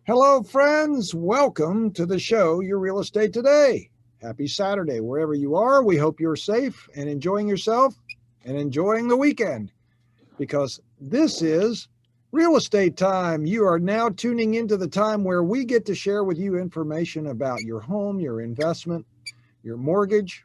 Hello, friends. Welcome to the show, Your Real Estate Today. Happy Saturday, wherever you are. We hope you're safe and enjoying yourself and enjoying the weekend because this is real estate time. You are now tuning into the time where we get to share with you information about your home, your investment, your mortgage,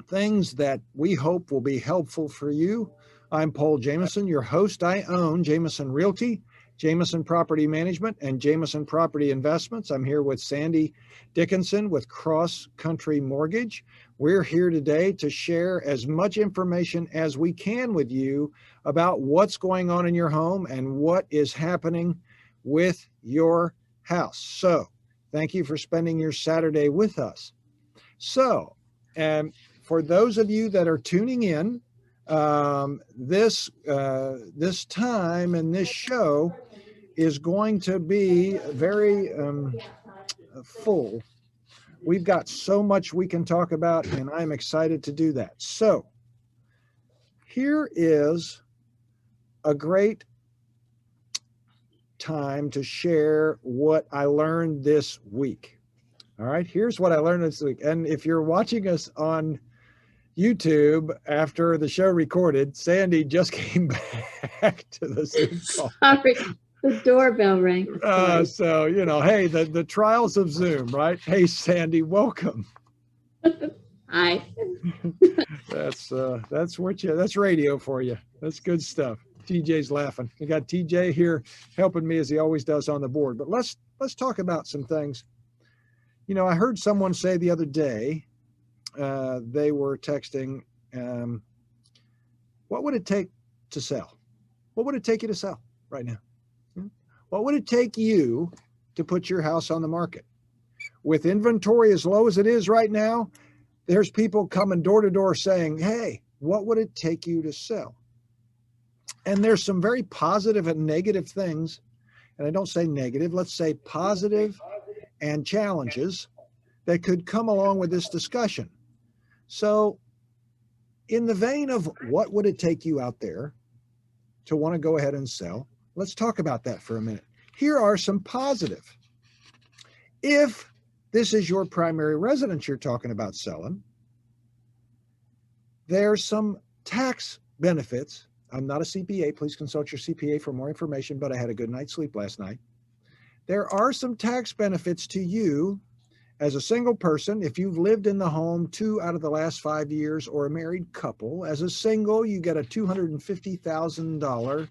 things that we hope will be helpful for you. I'm Paul Jameson, your host. I own Jameson Realty, Jameson Property Management, and Jameson Property Investments. I'm here with Sandy Dickinson with Cross Country Mortgage. We're here today to share as much information as we can with you about what's going on in your home and what is happening with your house. So thank you for spending your Saturday with us. So, for those of you that are tuning in, this time and this show is going to be very full. We've got so much we can talk about, and I'm excited to do that. So here is a great time to share what I learned this week. All right, here's what I learned this week. And if you're watching us on YouTube after the show recorded, Sandy just came back to the Zoom call. Sorry, the doorbell rang. So, hey, the trials of Zoom, right? Hey, Sandy, welcome. Hi. That's radio for you. That's good stuff. TJ's laughing. I got TJ here helping me as he always does on the board. But let's talk about some things. I heard someone say the other day, they were texting, what would it take to sell? What would it take you to sell right now? What would it take you to put your house on the market? With inventory as low as it is right now, there's people coming door to door saying, hey, what would it take you to sell? And there's some very positive and negative things. And I don't say negative, let's say positive and challenges that could come along with this discussion. So in the vein of what would it take you out there to want to go ahead and sell, let's talk about that for a minute. Here are some positive. If this is your primary residence you're talking about selling, there's some tax benefits. I'm not a CPA. Please consult your CPA for more information, but I had a good night's sleep last night. There are some tax benefits to you as a single person. If you've lived in the home 2 out of the last 5 years, or a married couple, as a single, you get a $250,000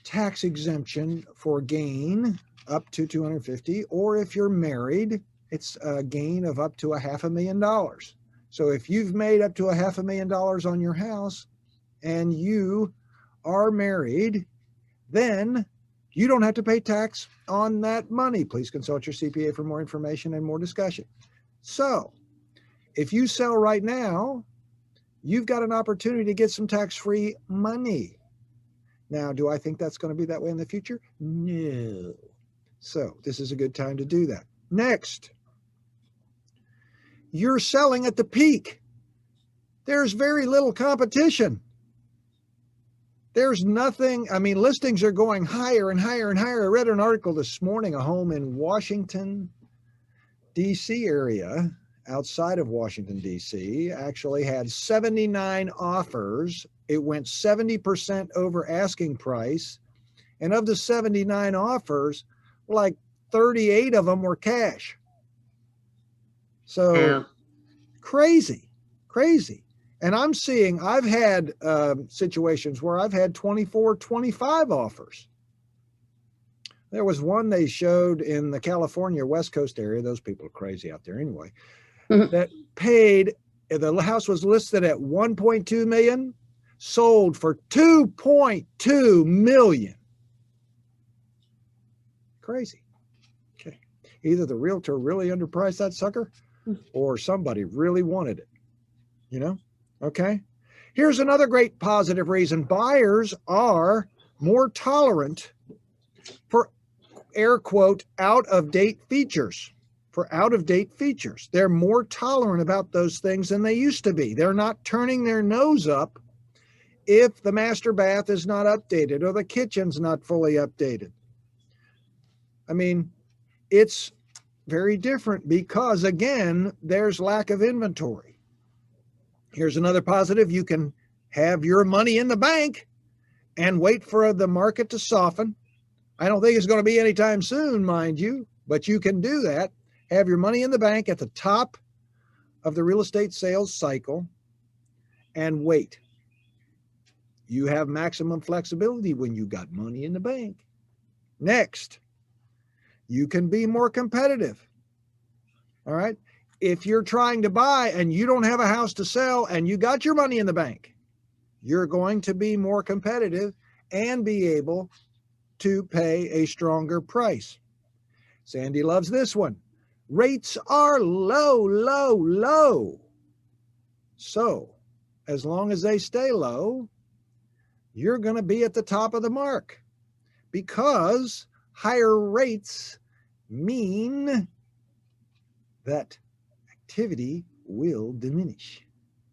tax exemption for gain up to $250,000, or if you're married, it's a gain of up to $500,000. So if you've made up to $500,000 on your house and you are married, then you don't have to pay tax on that money. Please consult your CPA for more information and more discussion. So if you sell right now, you've got an opportunity to get some tax-free money. Now, do I think that's going to be that way in the future? No. So this is a good time to do that. Next, you're selling at the peak. There's very little competition. There's nothing, listings are going higher and higher and higher. I read an article this morning, a home in Washington, D.C. area, outside of Washington, D.C., actually had 79 offers. It went 70% over asking price. And of the 79 offers, like 38 of them were cash. So crazy. And I've had situations where I've had 24, 25 offers. There was one they showed in the California West Coast area. Those people are crazy out there anyway. That paid, the house was listed at 1.2 million, sold for 2.2 million. Crazy. Okay. Either the realtor really underpriced that sucker or somebody really wanted it, Okay. Here's another great positive reason. Buyers are more tolerant for air quote out-of-date features. They're more tolerant about those things than they used to be. They're not turning their nose up if the master bath is not updated or the kitchen's not fully updated. I mean, it's very different because, again, there's lack of inventory. Here's another positive. You can have your money in the bank and wait for the market to soften. I don't think it's going to be anytime soon, mind you, but you can do that. Have your money in the bank at the top of the real estate sales cycle and wait. You have maximum flexibility when you got money in the bank. Next, you can be more competitive. All right. If you're trying to buy and you don't have a house to sell and you got your money in the bank, you're going to be more competitive and be able to pay a stronger price. Sandy loves this one. Rates are low, low, low. So as long as they stay low, you're going to be at the top of the mark, because higher rates mean that activity will diminish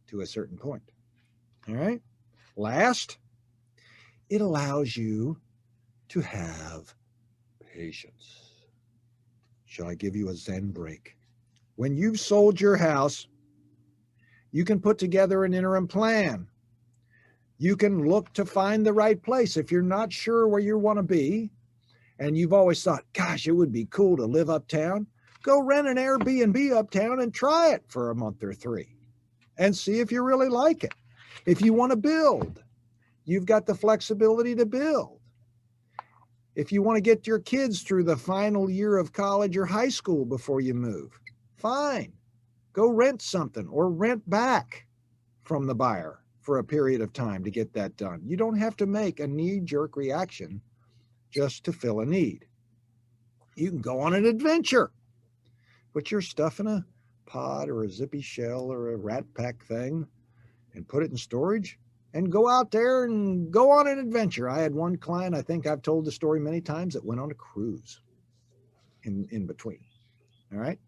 to a certain point. All right. Last, it allows you to have patience. Shall I give you a Zen break? When you've sold your house, you can put together an interim plan. You can look to find the right place. If you're not sure where you want to be, and you've always thought, gosh, it would be cool to live uptown, go rent an Airbnb uptown and try it for a month or 3 and see if you really like it. If you want to build, you've got the flexibility to build. If you want to get your kids through the final year of college or high school before you move, fine. Go rent something or rent back from the buyer for a period of time to get that done. You don't have to make a knee-jerk reaction just to fill a need. You can go on an adventure. Put your stuff in a pod or a zippy shell or a rat pack thing and put it in storage and go out there and go on an adventure. I had one client, I think I've told the story many times, that went on a cruise in between. All right.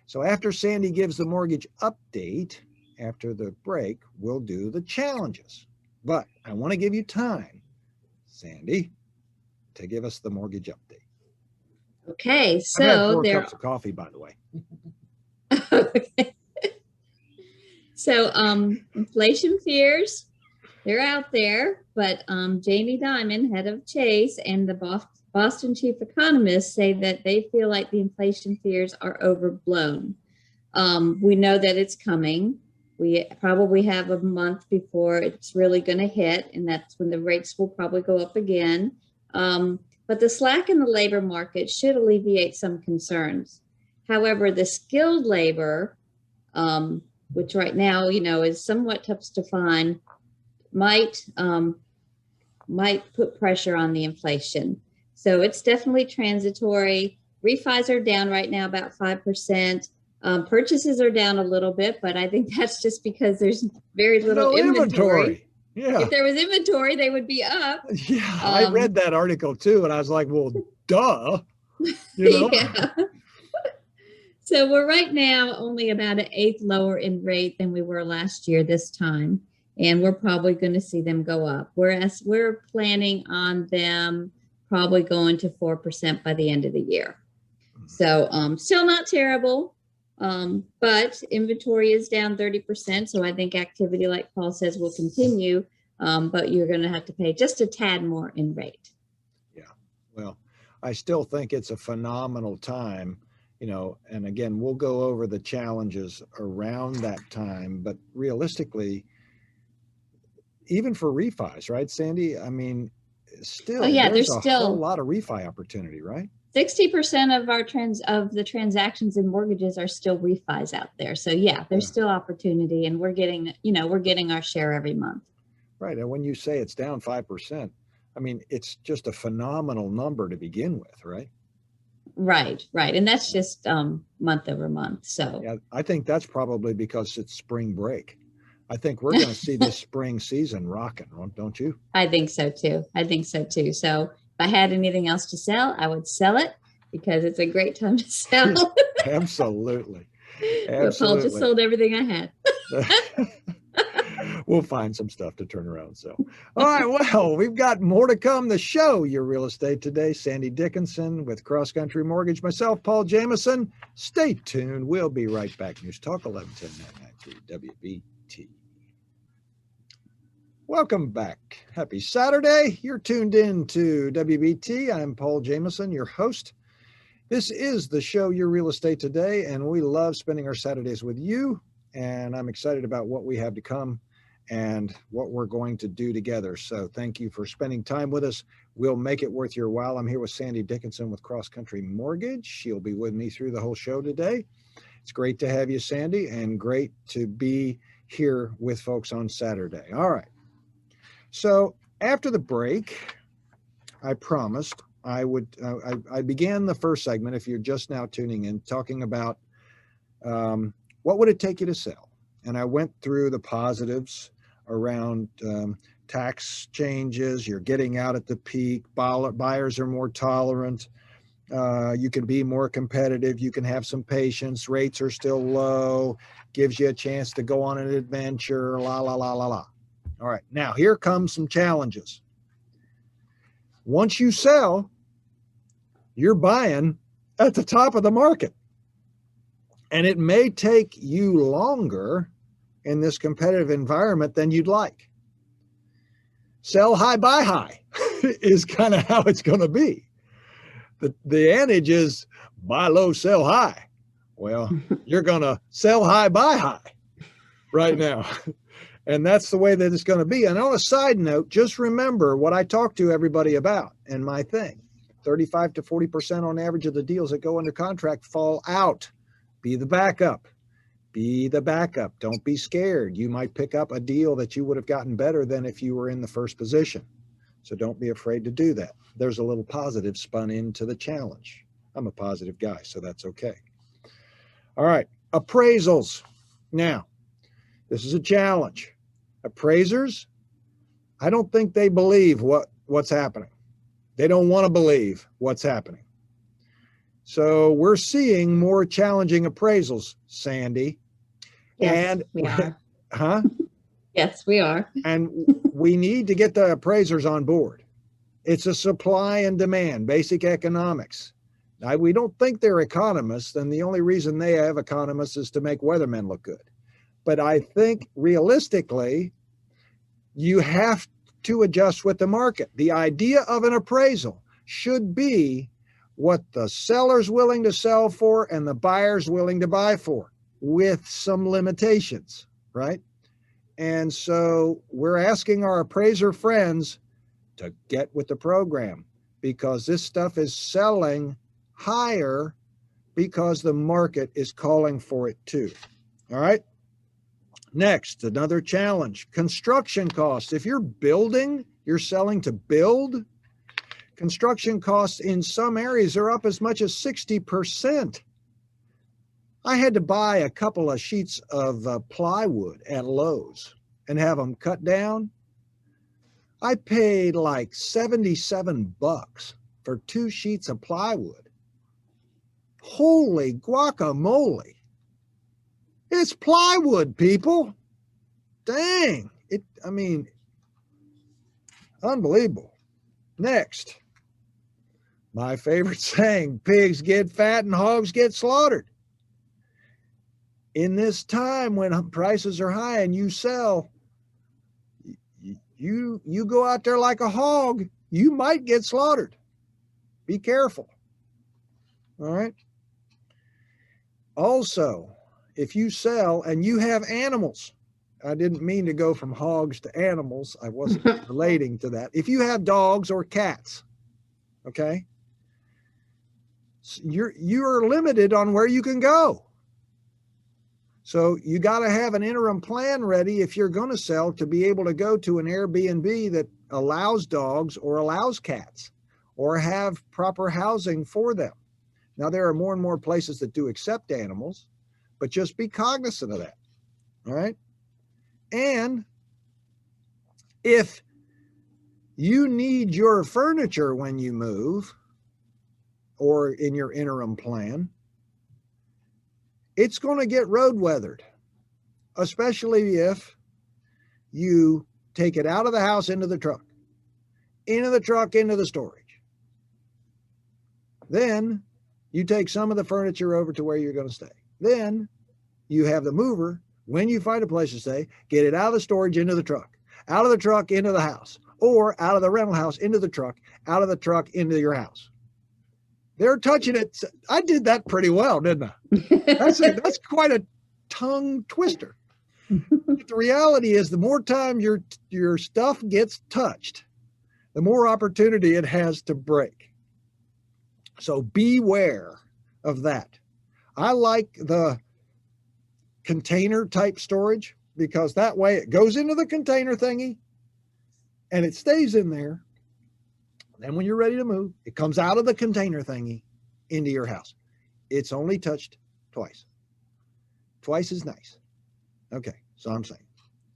So after Sandy gives the mortgage update, after the break, we'll do the challenges. But I want to give you time, Sandy, to give us the mortgage update. Okay, I've had so 4 there. cups of coffee, by the way. Okay. So inflation fears, they're out there, but Jamie Dimon, head of Chase, and the Boston chief economists say that they feel like the inflation fears are overblown. We know that it's coming. We probably have a month before it's really going to hit, and that's when the rates will probably go up again. But the slack in the labor market should alleviate some concerns. However, the skilled labor, which right now, is somewhat tough to find, might put pressure on the inflation. So it's definitely transitory. Refis are down right now about 5%. Purchases are down a little bit, but I think that's just because there's very little inventory. Yeah. If there was inventory, they would be up. Yeah, I read that article too, and I was like, well, duh. Yeah. So we're right now only about an 1/8 lower in rate than we were last year this time, and we're probably going to see them go up. Whereas we're planning on them probably going to 4% by the end of the year. So still not terrible. But inventory is down 30%. So I think activity, like Paul says, will continue, but you're going to have to pay just a tad more in rate. Yeah. Well, I still think it's a phenomenal time, and again, we'll go over the challenges around that time, but realistically, even for refis, right, Sandy? I mean, still, there's a whole lot of refi opportunity, right? 60% of the transactions in mortgages are still refis out there. So yeah, there's still opportunity, and we're getting our share every month. Right. And when you say it's down 5%, I mean, it's just a phenomenal number to begin with, right? Right. And that's just month over month. So yeah, I think that's probably because it's spring break. I think we're going to see this spring season rocking, don't you? I think so too. So if I had anything else to sell, I would sell it, because it's a great time to sell. Absolutely. But Paul just sold everything I had. We'll find some stuff to turn around. So, all right. Well, we've got more to come. The show, Your Real Estate Today. Sandy Dickinson with Cross Country Mortgage. Myself, Paul Jameson. Stay tuned. We'll be right back. News Talk 1110 WBT. Welcome back. Happy Saturday. You're tuned in to WBT. I'm Paul Jameson, your host. This is the show, Your Real Estate Today, and we love spending our Saturdays with you. And I'm excited about what we have to come and what we're going to do together. So thank you for spending time with us. We'll make it worth your while. I'm here with Sandy Dickinson with Cross Country Mortgage. She'll be with me through the whole show today. It's great to have you, Sandy, and great to be here with folks on Saturday. All right. So after the break, I promised I would, I began the first segment, if you're just now tuning in, talking about what would it take you to sell? And I went through the positives around tax changes. You're getting out at the peak. Buyers are more tolerant. You can be more competitive. You can have some patience. Rates are still low. Gives you a chance to go on an adventure. La, la, la, la, la. All right. Now, here comes some challenges. Once you sell, you're buying at the top of the market. And it may take you longer in this competitive environment than you'd like. Sell high, buy high is kind of how it's going to be. The adage is buy low, sell high. Well, you're going to sell high, buy high right now. And that's the way that it's going to be. And on a side note, just remember what I talk to everybody about and my thing. 35 to 40% on average of the deals that go under contract fall out. Be the backup. Be the backup. Don't be scared. You might pick up a deal that you would have gotten better than if you were in the first position. So don't be afraid to do that. There's a little positive spun into the challenge. I'm a positive guy, so that's okay. All right. Appraisals. Now, this is a challenge. Appraisers, I don't think they believe what's happening. They don't want to believe what's happening. So we're seeing more challenging appraisals, Sandy. Yes, and we are. Huh? Yes, we are. And we need to get the appraisers on board. It's a supply and demand, basic economics. Now, we don't think they're economists, and the only reason they have economists is to make weathermen look good. But I think realistically, you have to adjust with the market. The idea of an appraisal should be what the seller's willing to sell for and the buyer's willing to buy for, with some limitations, right? And so we're asking our appraiser friends to get with the program, because this stuff is selling higher because the market is calling for it too. All right. Next, another challenge, construction costs. If you're building, you're selling to build, construction costs in some areas are up as much as 60%. I had to buy a couple of sheets of plywood at Lowe's and have them cut down. I paid like $77 for 2 sheets of plywood. Holy guacamole. It's plywood, people. Dang. Unbelievable. Next, my favorite saying, pigs get fat and hogs get slaughtered. In this time when prices are high and you sell, you go out there like a hog, you might get slaughtered. Be careful. All right. Also, if you sell and you have animals, I didn't mean to go from hogs to animals. I wasn't relating to that. If you have dogs or cats, okay, you're limited on where you can go. So you got to have an interim plan ready if you're going to sell, to be able to go to an Airbnb that allows dogs or allows cats, or have proper housing for them. Now, there are more and more places that do accept animals, but just be cognizant of that. All right. And if you need your furniture when you move, or in your interim plan, it's going to get road weathered, especially if you take it out of the house into the truck, into the storage. Then you take some of the furniture over to where you're going to stay. Then you have the mover, when you find a place to stay, get it out of the storage into the truck, out of the truck into the house, or out of the rental house into the truck, out of the truck into your house. They're touching it. I did that pretty well, didn't I? That's quite a tongue twister. But the reality is, the more time your stuff gets touched, the more opportunity it has to break. So beware of that. I like the container type storage because that way it goes into the container thingy and it stays in there. Then when you're ready to move, it comes out of the container thingy into your house. It's only touched twice. Twice is nice. Okay, so I'm saying.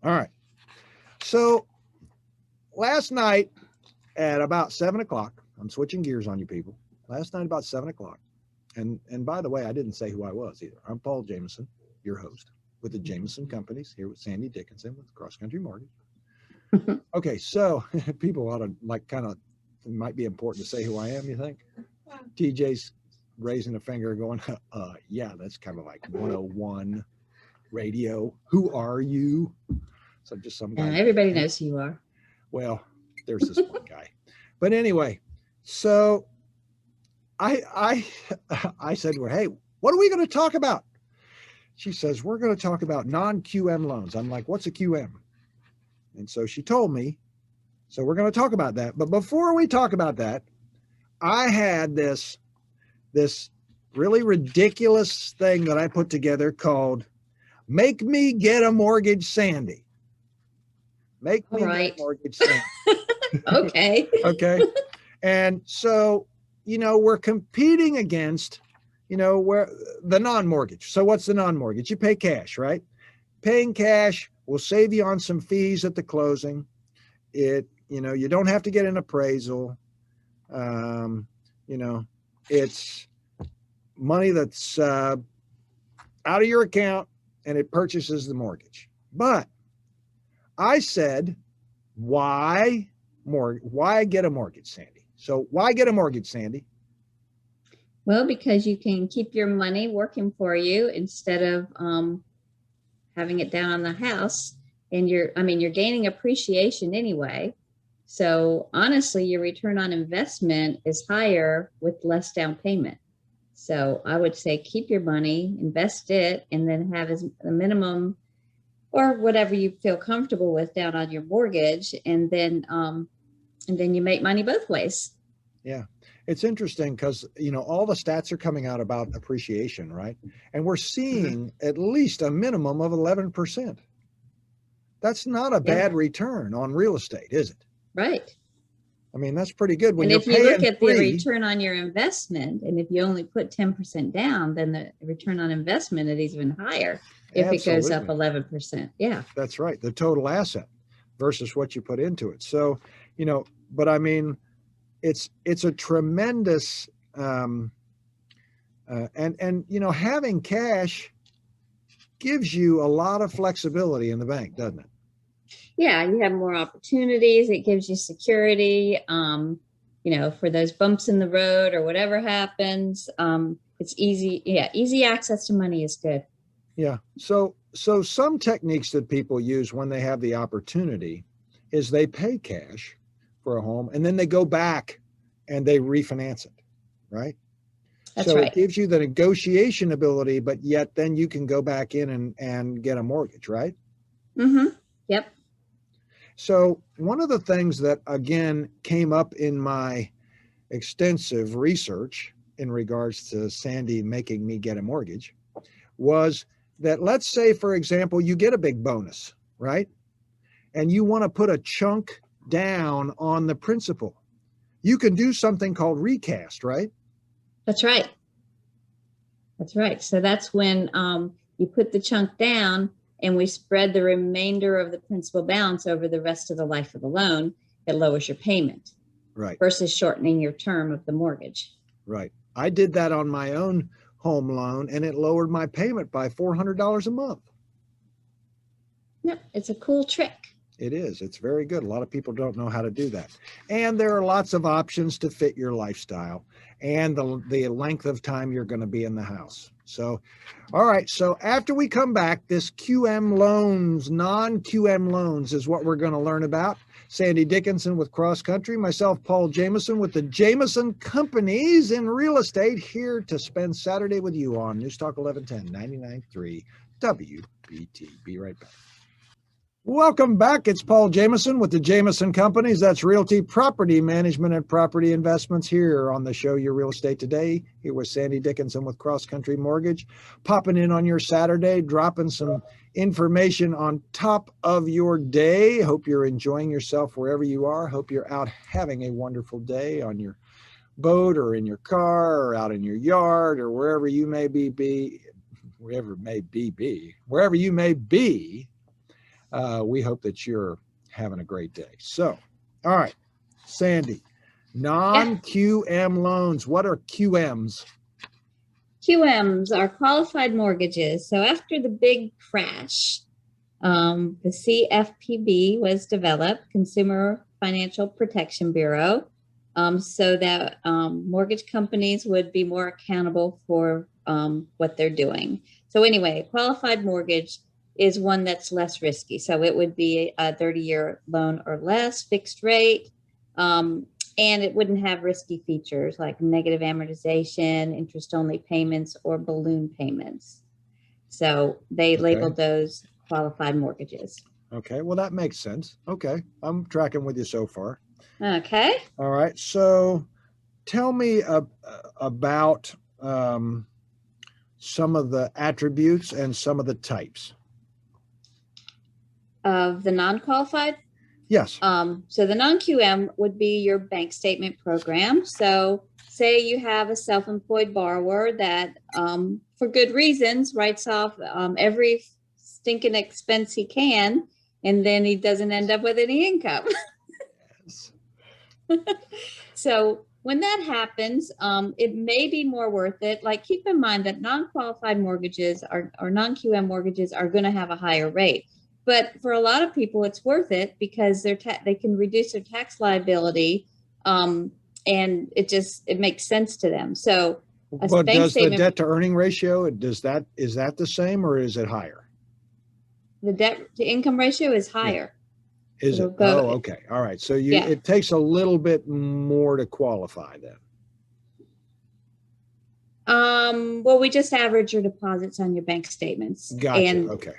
All right. So last night at about 7 o'clock, I'm switching gears on you people. Last night about 7 o'clock. And by the way, I didn't say who I was either. I'm Paul Jameson, your host with the Jameson Companies, here with Sandy Dickinson with Cross Country Mortgage. Okay, so people ought to it might be important to say who I am, you think? TJ's raising a finger going, yeah, that's kind of like 101 radio. Who are you? So just some guy. Everybody knows who you are. Well, there's this one guy. But anyway, so I said, well, hey, what are we going to talk about? She says, we're going to talk about non-QM loans. I'm like, what's a QM? And so she told me, so we're going to talk about that. But before we talk about that, I had this really ridiculous thing that I put together called Make Me Get a Mortgage, Sandy. Make me get a mortgage, Sandy. Okay. Okay. And so, we're competing against, where the non-mortgage. So what's the non-mortgage? You pay cash, right? Paying cash will save you on some fees at the closing. You don't have to get an appraisal. It's money that's out of your account and it purchases the mortgage. But I said, why get a mortgage, Sandy? So why get a mortgage, Sandy? Well, because you can keep your money working for you instead of having it down on the house. And you're gaining appreciation anyway. So honestly, your return on investment is higher with less down payment. So I would say keep your money, invest it, and then have as a minimum or whatever you feel comfortable with down on your mortgage. And then you make money both ways. Yeah. It's interesting because, all the stats are coming out about appreciation, right? And we're seeing at least a minimum of 11%. That's not a bad return on real estate, is it? Right. I mean, that's pretty good. And if you look at the return on your investment, and if you only put 10% down, then the return on investment is even higher if it goes up 11%. Yeah. That's right. The total asset versus what you put into it. So, but I mean, it's a tremendous, and having cash gives you a lot of flexibility in the bank, doesn't it? Yeah, you have more opportunities. It gives you security, for those bumps in the road or whatever happens. It's easy. Yeah, easy access to money is good. Yeah. So some techniques that people use when they have the opportunity is they pay cash for a home and then they go back and they refinance it, right? That's so right. It gives you the negotiation ability, but yet then you can go back in and get a mortgage, right? Mm-hmm. Yep. So one of the things that, again, came up in my extensive research in regards to Sandy making me get a mortgage was that, let's say, for example, you get a big bonus, right? And you want to put a chunk down on the principal. You can do something called recast, right? That's right. That's right. So that's when you put the chunk down and we spread the remainder of the principal balance over the rest of the life of the loan. It lowers your payment. Right. Versus shortening your term of the mortgage. Right. I did that on my own home loan and it lowered my payment by $400 a month. Yep. It's a cool trick. It is. It's very good. A lot of people don't know how to do that. And there are lots of options to fit your lifestyle and the length of time you're going to be in the house. So, all right. So after we come back, this QM loans, non-QM loans is what we're going to learn about. Sandy Dickinson with Cross Country, myself, Paul Jameson with the Jameson Companies in Real Estate, here to spend Saturday with you on News Talk 1110, 99.3 WBT. Be right back. Welcome back. It's Paul Jameson with the Jameson Companies. That's Realty, Property Management, and Property Investments here on the show Your Real Estate Today. Here with Sandy Dickinson with Cross Country Mortgage. Popping in on your Saturday, dropping some information on top of your day. Hope you're enjoying yourself wherever you are. Hope you're out having a wonderful day on your boat or in your car or out in your yard or wherever you may be. We hope that you're having a great day. So, all right, Sandy, non-QM loans. What are QMs? QMs are qualified mortgages. So after the big crash, the CFPB was developed, Consumer Financial Protection Bureau, so that mortgage companies would be more accountable for what they're doing. So anyway, a qualified mortgage is one that's less risky. So it would be a 30-year loan or less, fixed rate, and it wouldn't have risky features like negative amortization, interest-only payments, or balloon payments. So they labeled those qualified mortgages. Okay, well, that makes sense. Okay, I'm tracking with you so far. Okay. All right, so tell me about some of the attributes and some of the types. Of the non-qualified? Yes. So the non-QM would be your bank statement program. So say you have a self-employed borrower that, for good reasons, writes off every stinking expense he can, and then he doesn't end up with any income. Yes. So when that happens, it may be more worth it. Like, keep in mind that non-qualified mortgages or non-QM mortgages are going to have a higher rate. But for a lot of people, it's worth it because they can reduce their tax liability, and it makes sense to them. So, but does the debt to earning ratio, is that the same or is it higher? The debt to income ratio is higher. Yeah. Is it? Oh, okay. All right. So it takes a little bit more to qualify then. Well, we just average your deposits on your bank statements. Gotcha. Okay.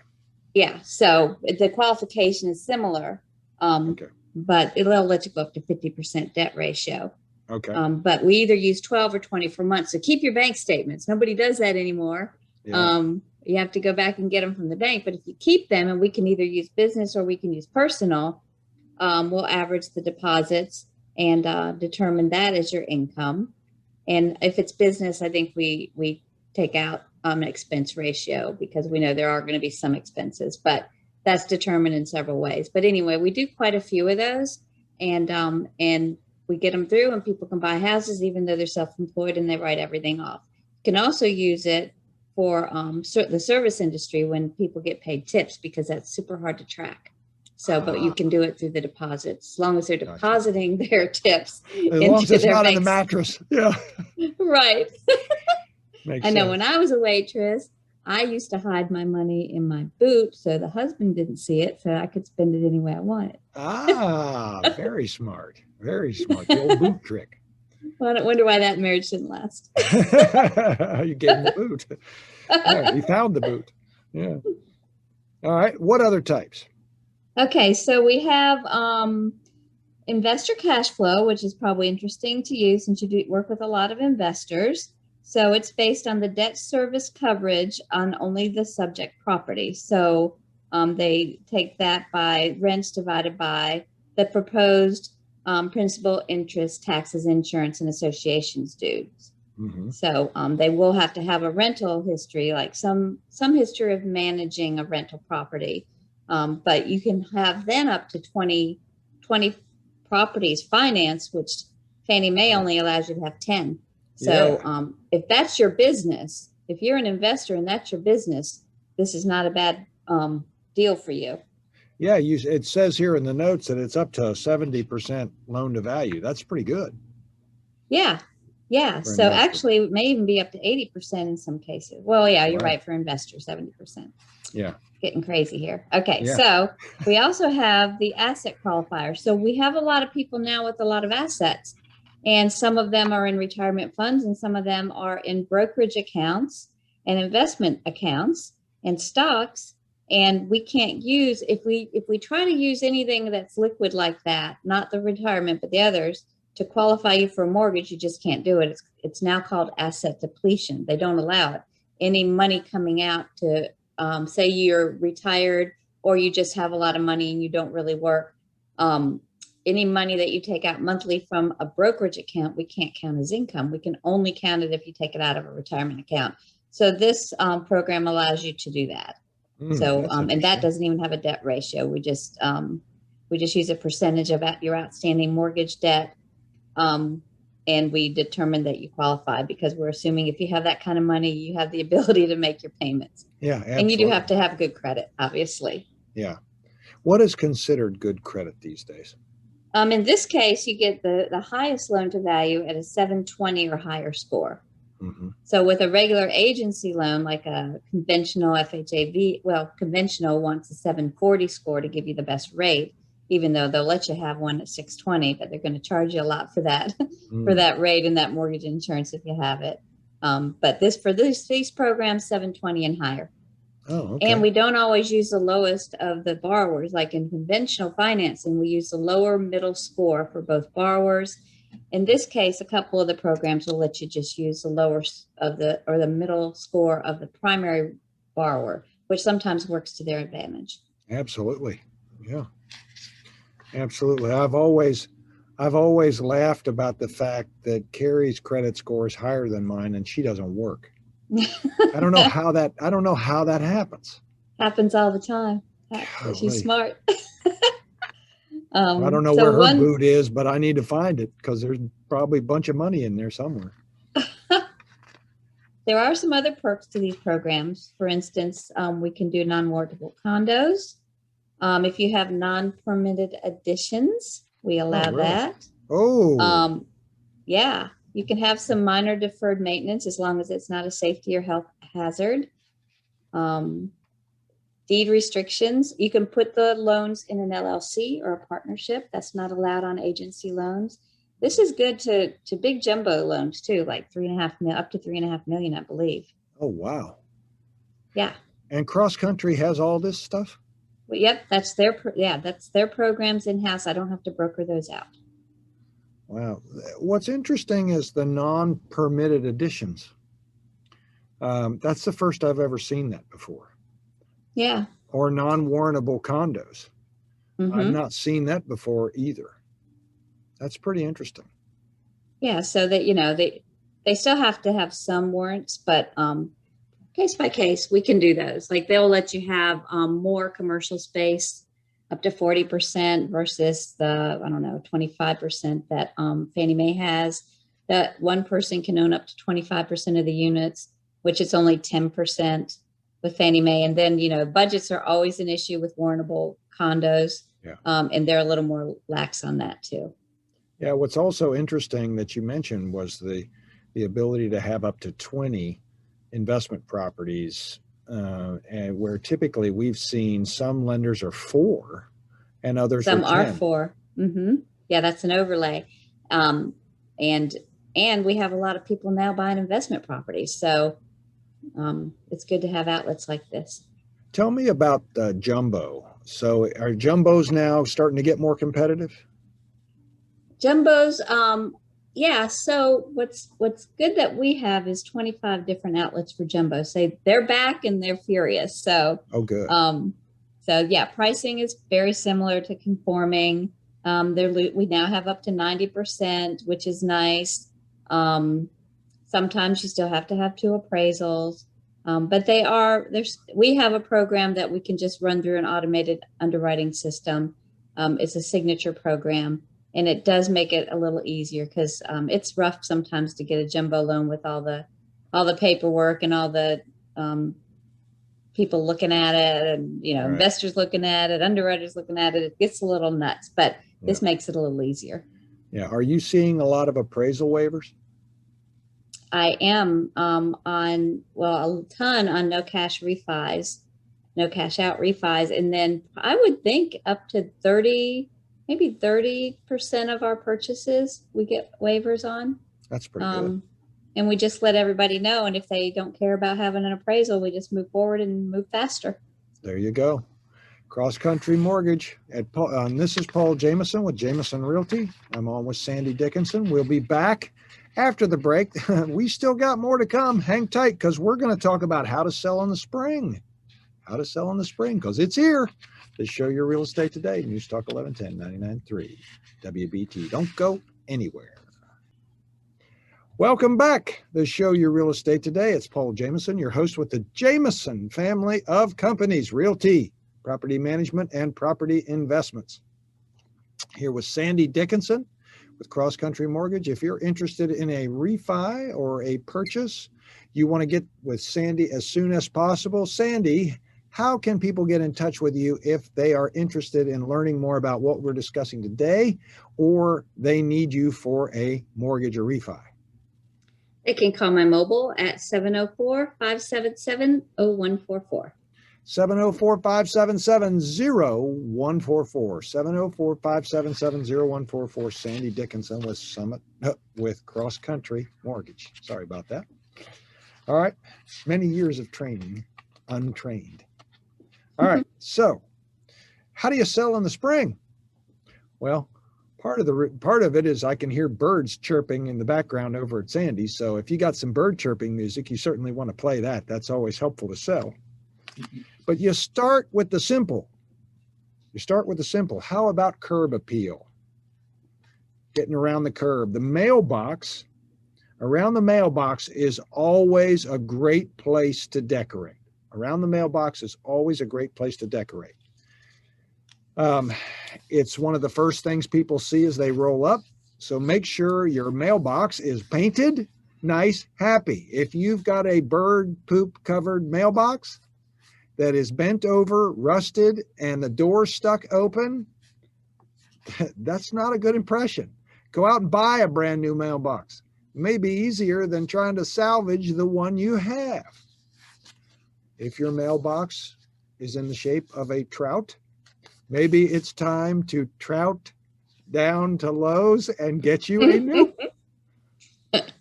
Yeah, so the qualification is similar, but it'll let you go up to 50% debt ratio. Okay. But we either use 12 or 24 months. So keep your bank statements. Nobody does that anymore. Yeah. You have to go back and get them from the bank. But if you keep them, and we can either use business or we can use personal, we'll average the deposits and determine that as your income. And if it's business, I think we take out an expense ratio because we know there are going to be some expenses, but that's determined in several ways. But anyway, we do quite a few of those, and we get them through, and people can buy houses even though they're self-employed and they write everything off. You can also use it for the service industry when people get paid tips, because that's super hard to track. So, but you can do it through the deposits as long as they're depositing their tips. As long as it's not in the mattress. Yeah. Right. Makes I know. sense. When I was a waitress, I used to hide my money in my boot so the husband didn't see it, so I could spend it any way I wanted. Ah, very smart. Very smart. The old boot trick. Well, I don't wonder why that marriage didn't last. You gave him the boot. Yeah, he found the boot. Yeah. All right. What other types? Okay, so we have investor cash flow, which is probably interesting to you since you do work with a lot of investors. So it's based on the debt service coverage on only the subject property. So they take that by rents divided by the proposed principal, interest, taxes, insurance, and associations dues. Mm-hmm. So they will have to have a rental history, like some history of managing a rental property. But you can have then up to 20 properties financed, which Fannie Mae only allows you to have 10. So if that's your business, if you're an investor and that's your business, this is not a bad deal for you. Yeah, it says here in the notes that it's up to 70% loan to value. That's pretty good Yeah. Yeah. for So investors. actually, it may even be up to 80% in some cases. Well, yeah, you're Wow. right for investors, 70%. Yeah. Getting crazy here. Okay. Yeah. So we also have the asset qualifier. So we have a lot of people now with a lot of assets, and some of them are in retirement funds, and some of them are in brokerage accounts and investment accounts and stocks. And we can't use, if we try to use anything that's liquid like that, not the retirement, but the others, to qualify you for a mortgage, you just can't do it. It's now called asset depletion. They don't allow it. Any money coming out to say you're retired or you just have a lot of money and you don't really work. Any money that you take out monthly from a brokerage account, we can't count as income. We can only count it if you take it out of a retirement account. So this program allows you to do that. So and that doesn't even have a debt ratio. We just use a percentage of your outstanding mortgage debt. And we determined that you qualify because we're assuming if you have that kind of money, you have the ability to make your payments. Yeah, absolutely. And you do have to have good credit, obviously. Yeah. What is considered good credit these days? In this case, you get the highest loan to value at a 720 or higher score. Mm-hmm. So with a regular agency loan, like a conventional FHA, conventional wants a 740 score to give you the best rate, even though they'll let you have one at 620, but they're going to charge you a lot for that, for that rate and that mortgage insurance if you have it. But for these programs, 720 and higher. Oh, okay. And we don't always use the lowest of the borrowers. Like in conventional financing, we use the lower middle score for both borrowers. In this case, a couple of the programs will let you just use the lower of the middle score of the primary borrower, which sometimes works to their advantage. Absolutely. Yeah. Absolutely. I've always laughed about the fact that Carrie's credit score is higher than mine and she doesn't work. I don't know how that happens. Happens all the time. She's smart. I don't know where her boot is, but I need to find it because there's probably a bunch of money in there somewhere. There are some other perks to these programs. For instance, we can do non-mortgable condos. If you have non-permitted additions, we allow that. Oh. Yeah. You can have some minor deferred maintenance as long as it's not a safety or health hazard. Deed restrictions. You can put the loans in an LLC or a partnership. That's not allowed on agency loans. This is good to big jumbo loans too, like up to $3.5 million, I believe. Oh, wow. Yeah. And Cross Country has all this stuff? Well, yep. That's their programs in-house. I don't have to broker those out. Wow. What's interesting is the non-permitted additions. That's the first I've ever seen that before. Yeah. Or non-warrantable condos. Mm-hmm. I've not seen that before either. That's pretty interesting. Yeah. So that, they still have to have some warrants, but case by case, we can do those. Like they'll let you have more commercial space, up to 40% versus the, 25% that Fannie Mae has. That one person can own up to 25% of the units, which is only 10% with Fannie Mae. And then, budgets are always an issue with warrantable condos. Yeah. And they're a little more lax on that too. Yeah. What's also interesting that you mentioned was the ability to have up to 20 investment properties, and where typically we've seen some lenders are 4 and others some are 10. 4. Mm-hmm. Yeah, that's an overlay. And we have a lot of people now buying investment properties. So it's good to have outlets like this. Tell me about jumbo. So are jumbos now starting to get more competitive? Jumbos, yeah. So what's good that we have is 25 different outlets for jumbo. Say they're back and they're furious. So good. So yeah, pricing is very similar to conforming. We now have up to 90%, which is nice. Sometimes you still have to have 2 appraisals, but we have a program that we can just run through an automated underwriting system. It's a signature program. And it does make it a little easier because it's rough sometimes to get a jumbo loan with all the paperwork and all the people looking at it and, Right. investors looking at it, underwriters looking at it. It gets a little nuts, but this makes it a little easier. Yeah. Are you seeing a lot of appraisal waivers? I am on, well, a ton on no cash refis, no cash out refis. And then I would think up to 30, maybe 30% of our purchases we get waivers on. That's pretty good. And we just let everybody know. And if they don't care about having an appraisal, we just move forward and move faster. There you go. Cross Country Mortgage. This is Paul Jameson with Jameson Realty. I'm on with Sandy Dickinson. We'll be back after the break. We still got more to come. Hang tight, because we're going to talk about how to sell in the spring. How to sell in the spring, because it's here. To Show Your Real Estate Today. News Talk 1110 99.3 WBT. Don't go anywhere. Welcome back. The Show Your Real Estate Today. It's Paul Jameson, your host with the Jameson family of companies, Realty, Property Management, and Property Investments. Here with Sandy Dickinson with Cross Country Mortgage. If you're interested in a refi or a purchase, you want to get with Sandy as soon as possible. Sandy, how can people get in touch with you if they are interested in learning more about what we're discussing today, or they need you for a mortgage or refi? They can call my mobile at 704-577-0144. 704-577-0144. 704-577-0144. Sandy Dickinson with Cross Country Mortgage. Sorry about that. All right. Many years of training, untrained. All right. So how do you sell in the spring? Well, part of it is I can hear birds chirping in the background over at Sandy's. So if you got some bird chirping music, you certainly want to play that. That's always helpful to sell. But you start with the simple. How about curb appeal? Getting around the curb. The mailbox, around the mailbox is always a great place to decorate. Around the mailbox is always a great place to decorate. It's one of the first things people see as they roll up. So make sure your mailbox is painted, nice, happy. If you've got a bird poop covered mailbox that is bent over, rusted, and the door stuck open, that's not a good impression. Go out and buy a brand new mailbox. It may be easier than trying to salvage the one you have. If your mailbox is in the shape of a trout, maybe it's time to trout down to Lowe's and get you a new.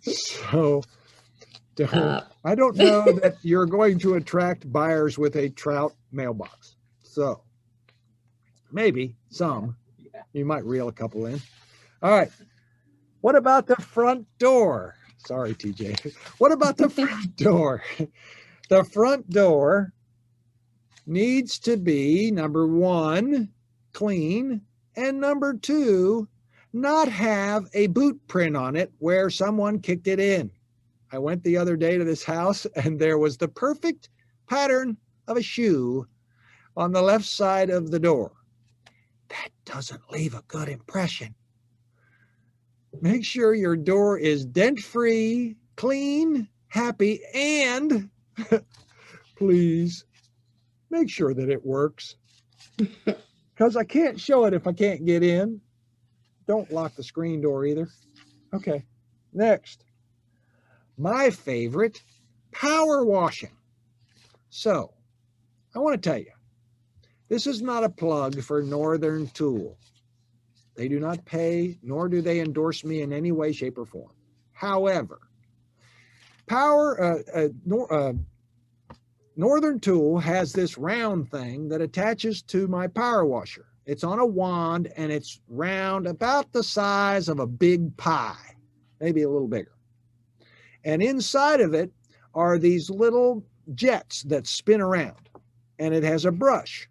So I don't know that you're going to attract buyers with a trout mailbox. So maybe some, you might reel a couple in. All right. What about the front door? Sorry, TJ. What about the front door? The front door needs to be, number one, clean, and number two, not have a boot print on it where someone kicked it in. I went the other day to this house and there was the perfect pattern of a shoe on the left side of the door. That doesn't leave a good impression. Make sure your door is dent-free, clean, happy, and please make sure that it works, because I can't show it if I can't get in. Don't lock the screen door either. Okay, next. My favorite, power washing. So I want to tell you, this is not a plug for Northern Tool. They do not pay, nor do they endorse me in any way, shape, or form. However, Northern Tool has this round thing that attaches to my power washer. It's on a wand and it's round, about the size of a big pie, maybe a little bigger. And inside of it are these little jets that spin around, and it has a brush.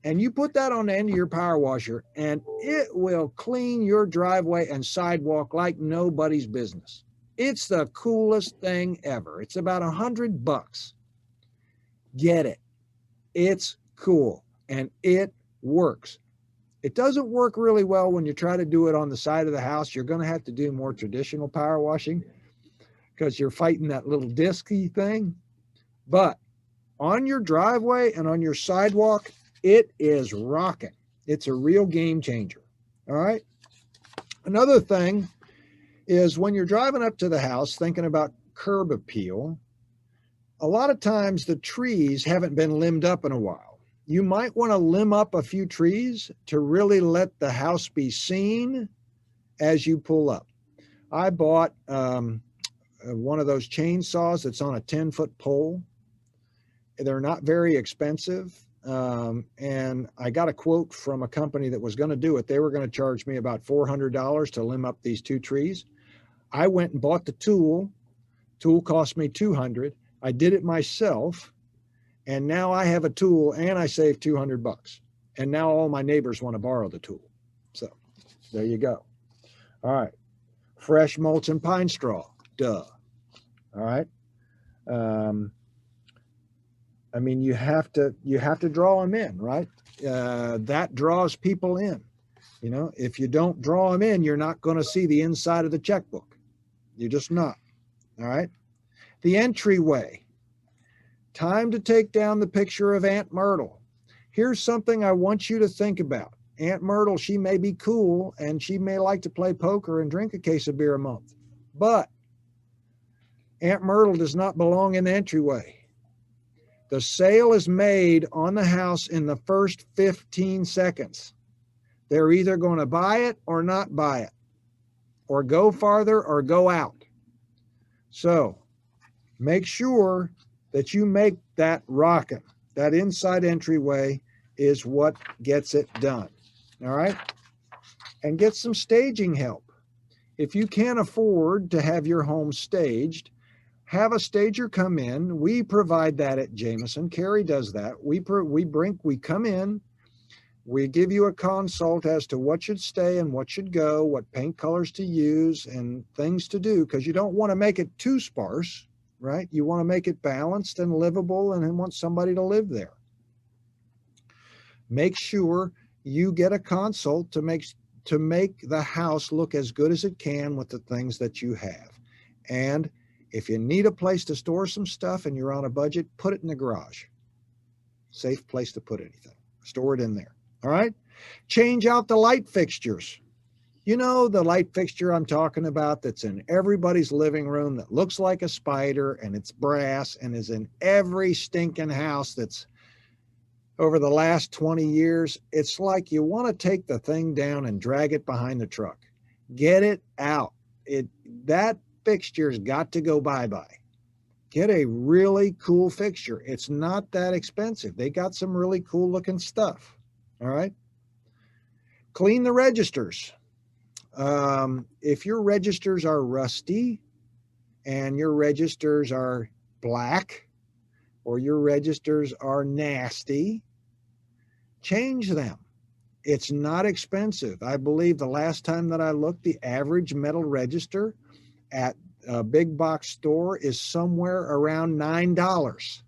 And you put that on the end of your power washer and it will clean your driveway and sidewalk like nobody's business. It's the coolest thing ever. It's about $100. Get it. It's cool and it works. It doesn't work really well when you try to do it on the side of the house. You're going to have to do more traditional power washing because you're fighting that little disky thing. But on your driveway and on your sidewalk, it is rocking. It's a real game changer. All right. Another thing is when you're driving up to the house thinking about curb appeal, a lot of times the trees haven't been limbed up in a while. You might want to limb up a few trees to really let the house be seen as you pull up. I bought one of those chainsaws that's on a 10-foot pole. They're not very expensive. And I got a quote from a company that was going to do it. They were going to charge me about $400 to limb up these 2 trees. I went and bought the tool. Tool cost me $200. I did it myself. And now I have a tool and I saved $200. And now all my neighbors want to borrow the tool. So there you go. All right. Fresh mulch and pine straw. Duh. All right. I mean, you have to draw them in, right? That draws people in. You know, if you don't draw them in, you're not going to see the inside of the checkbook. You're just not. All right. The entryway. Time to take down the picture of Aunt Myrtle. Here's something I want you to think about. Aunt Myrtle, she may be cool and she may like to play poker and drink a case of beer a month, but Aunt Myrtle does not belong in the entryway. The sale is made on the house in the first 15 seconds. They're either going to buy it or not buy it, or go farther or go out. So make sure that you make that rocking. That inside entryway is what gets it done. All right? And get some staging help. If you can't afford to have your home staged, have a stager come in. We provide that at Jameson. Carrie does that. We come in, we give you a consult as to what should stay and what should go, what paint colors to use and things to do, because you don't want to make it too sparse, right? You want to make it balanced and livable and want somebody to live there. Make sure you get a consult to make the house look as good as it can with the things that you have. And if you need a place to store some stuff and you're on a budget, put it in the garage. Safe place to put anything. Store it in there. All right? Change out the light fixtures. You know the light fixture I'm talking about that's in everybody's living room that looks like a spider and it's brass and is in every stinking house that's over the last 20 years. It's like you want to take the thing down and drag it behind the truck. Get it out. That fixture's got to go bye-bye. Get a really cool fixture. It's not that expensive. They got some really cool looking stuff. All right. Clean the registers. If your registers are rusty and your registers are black or your registers are nasty, change them. It's not expensive. I believe the last time that I looked, the average metal register at a big box store is somewhere around $9.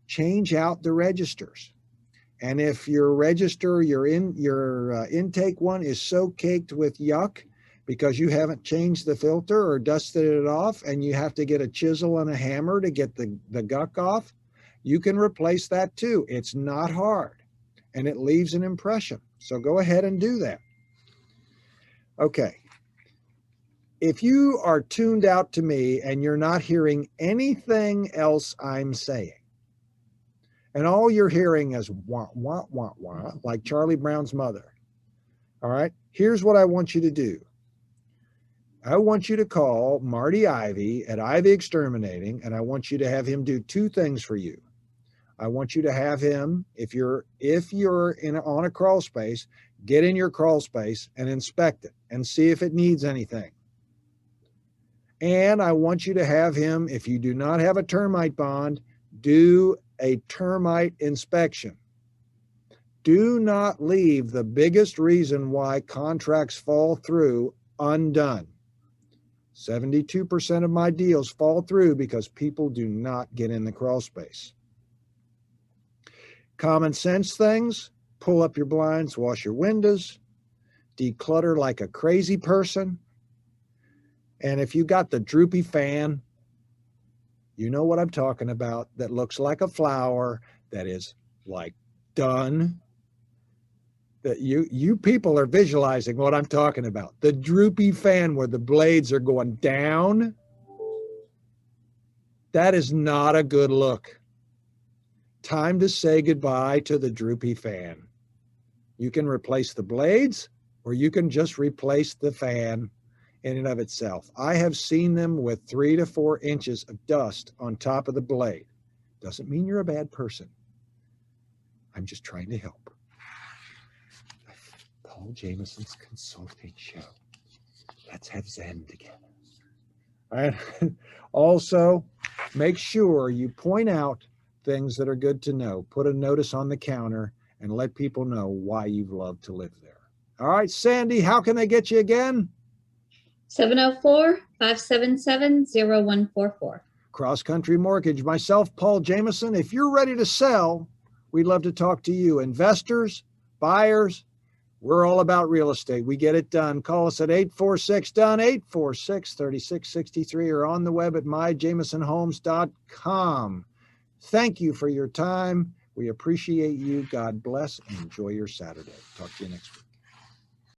Change out the registers. And if your register, your intake one is so caked with yuck because you haven't changed the filter or dusted it off and you have to get a chisel and a hammer to get the guck off, you can replace that too. It's not hard and it leaves an impression. So go ahead and do that. Okay. If you are tuned out to me and you're not hearing anything else I'm saying, and all you're hearing is wah, wah, wah, wah, like Charlie Brown's mother. All right, here's what I want you to do. I want you to call Marty Ivy at Ivy Exterminating, and I want you to have him do 2 things for you. I want you to have him, if you're on a crawl space, get in your crawl space and inspect it and see if it needs anything. And I want you to have him, if you do not have a termite bond, do a termite inspection. Do not leave the biggest reason why contracts fall through undone. 72% of my deals fall through because people do not get in the crawl space. Common sense things: pull up your blinds, wash your windows, declutter like a crazy person. And if you got the droopy fan, You know what I'm talking about, that looks like a flower, that is like done. That you people are visualizing what I'm talking about. The droopy fan where the blades are going down. That is not a good look. Time to say goodbye to the droopy fan. You can replace the blades, or you can just replace the fan in and of itself. I have seen them with 3 to 4 inches of dust on top of the blade. Doesn't mean you're a bad person. I'm just trying to help. Paul Jameson's Consulting Show. Let's have Zen together. And also, make sure you point out things that are good to know. Put a notice on the counter and let people know why you've loved to live there. All right, Sandy, how can they get you again? 704-577-0144. Cross Country Mortgage. Myself, Paul Jameson. If you're ready to sell, we'd love to talk to you. Investors, buyers, we're all about real estate. We get it done. Call us at 846-DONE, 846-3663, or on the web at myjamesonhomes.com. Thank you for your time. We appreciate you. God bless and enjoy your Saturday. Talk to you next week.